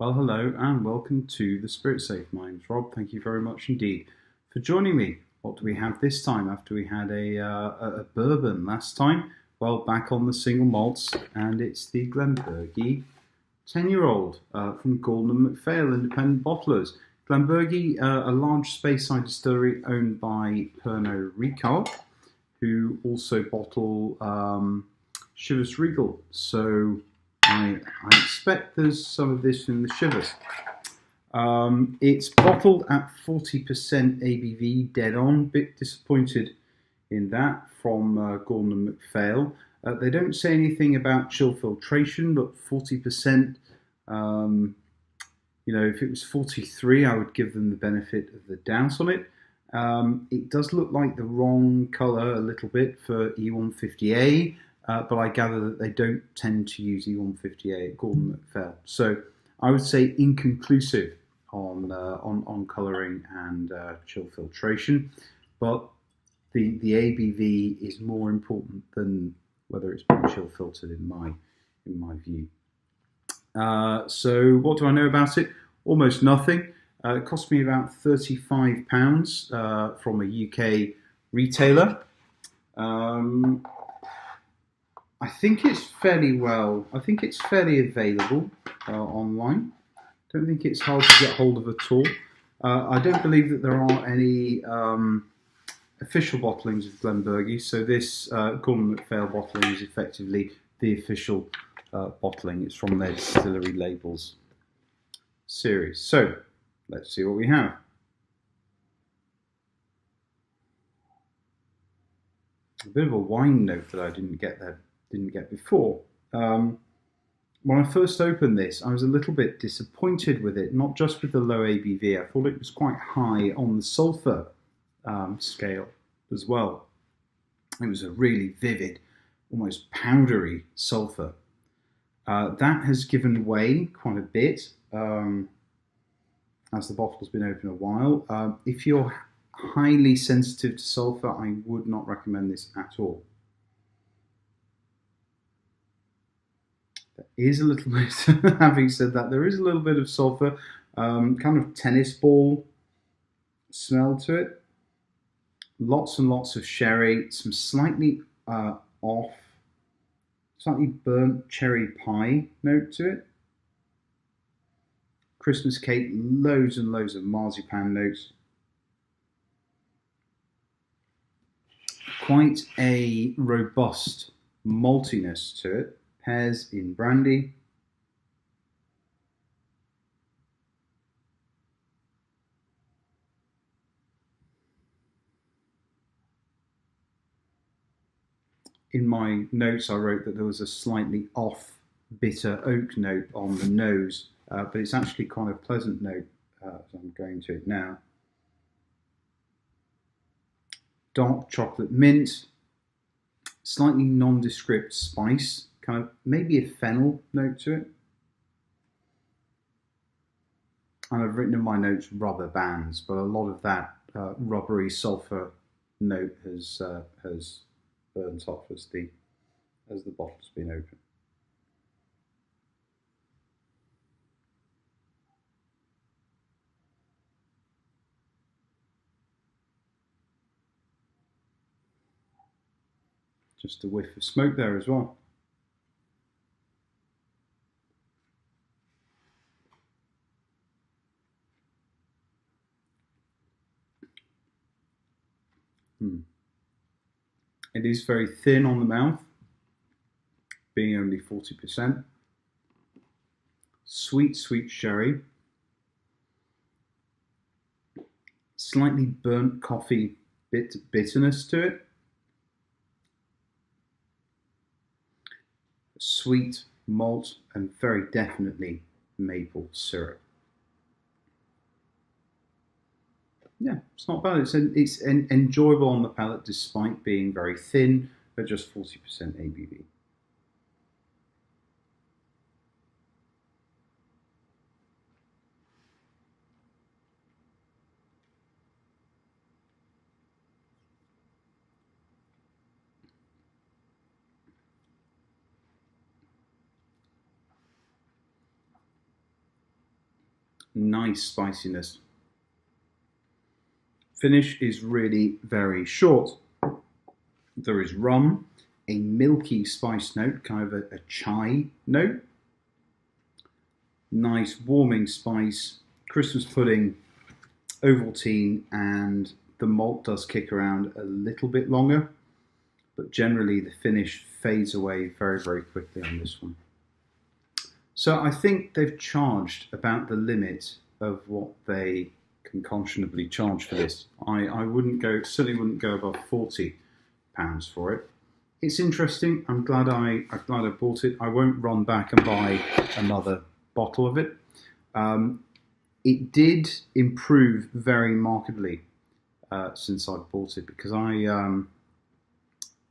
Well, hello and welcome to the Spirit Safe. My name's Rob. Thank you very much indeed for joining me. What do we have this time after we had a bourbon last time? Well, back on the single malts, and it's the Glenburgie 10-year-old from Gordon and MacPhail Independent Bottlers. Glenburgie, a large Speyside distillery owned by Pernod Ricard, who also bottle Chivas Regal. So I expect there's some of this in the Chivas. It's bottled at 40% ABV, dead on. Bit disappointed in that from Gordon and MacPhail. They don't say anything about chill filtration, but 40%. If it was 43, I would give them the benefit of the doubt on it. It does look like the wrong colour a little bit for E150A. But I gather that they don't tend to use E150A at Gordon and MacPhail. So I would say inconclusive on colouring and chill filtration. But the ABV is more important than whether it's been chill filtered in my view. So what do I know about it? Almost nothing. It cost me about £35 from a UK retailer. I think it's fairly available online. Don't think it's hard to get hold of at all. I don't believe that there are any official bottlings of Glenburgie, so this Gordon MacPhail bottling is effectively the official bottling. It's from their distillery labels series. So let's see what we have. A bit of a wine note that I didn't get before. When I first opened this, I was a little bit disappointed with it, not just with the low ABV. I thought it was quite high on the sulfur scale as well. It was a really vivid, almost powdery sulfur. That has given way quite a bit as the bottle's been open a while. If you're highly sensitive to sulfur, I would not recommend this at all. There is a little bit, having said that, there is a little bit of sulfur, kind of tennis ball smell to it. Lots and lots of sherry, some slightly slightly burnt cherry pie note to it. Christmas cake, loads and loads of marzipan notes. Quite a robust maltiness to it. Pears in brandy. In my notes, I wrote that there was a slightly off bitter oak note on the nose, but it's actually quite a pleasant note as I'm going to it now. Dark chocolate mint, slightly nondescript spice, kind of maybe a fennel note to it. And I've written in my notes rubber bands, but a lot of that rubbery sulfur note has burnt off as the bottle's been opened. Just a whiff of smoke there as well. It is very thin on the mouth, being only 40%. Sweet sherry. Slightly burnt coffee bitterness to it. Sweet malt and very definitely maple syrup. Yeah, it's not bad. It's enjoyable on the palate despite being very thin at just 40% ABV. nice spiciness. Finish is really very short. There is rum, a milky spice note, kind of a chai note. Nice warming spice, Christmas pudding, Ovaltine, and the malt does kick around a little bit longer, but generally the finish fades away very, very quickly on this one. So I think they've charged about the limit of what they can conscionably charge for this. I wouldn't go, certainly wouldn't go above £40 for it. It's interesting. I'm glad I bought it. I won't run back and buy another bottle of it. It did improve very markedly since I bought it, because I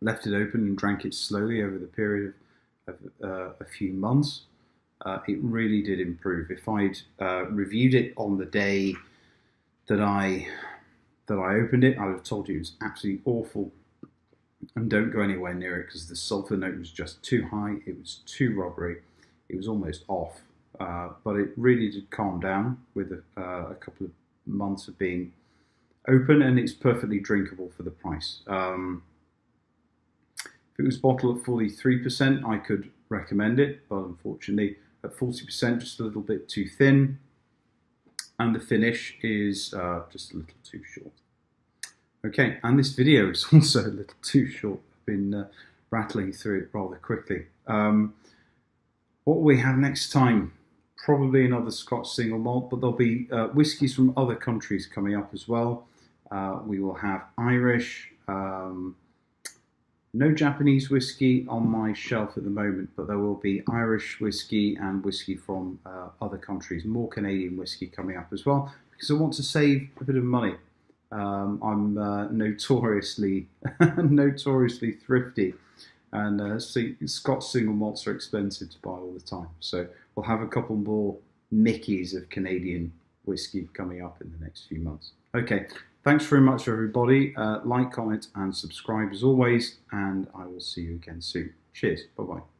left it open and drank it slowly over the period of a few months. It really did improve. If I'd reviewed it on the day that I opened it, I would have told you it was absolutely awful, and don't go anywhere near it because the sulfur note was just too high. It was too rubbery. It was almost off. But it really did calm down with a couple of months of being open, and it's perfectly drinkable for the price. If it was bottled at 43%, I could recommend it, but unfortunately at 40%, just a little bit too thin, and the finish is just a little too short. Okay, and this video is also a little too short. I've been rattling through it rather quickly. What will we have next time? Probably another Scotch single malt, but there'll be whiskies from other countries coming up as well. We will have Irish, no Japanese whiskey on my shelf at the moment, but there will be Irish whiskey and whiskey from other countries, more Canadian whiskey coming up as well, because I want to save a bit of money. I'm notoriously thrifty, and Scotch single malts are expensive to buy all the time. So we'll have a couple more Mickeys of Canadian whiskey coming up in the next few months. Okay, thanks very much everybody. Like, comment and subscribe as always, and I will see you again soon. Cheers, bye-bye.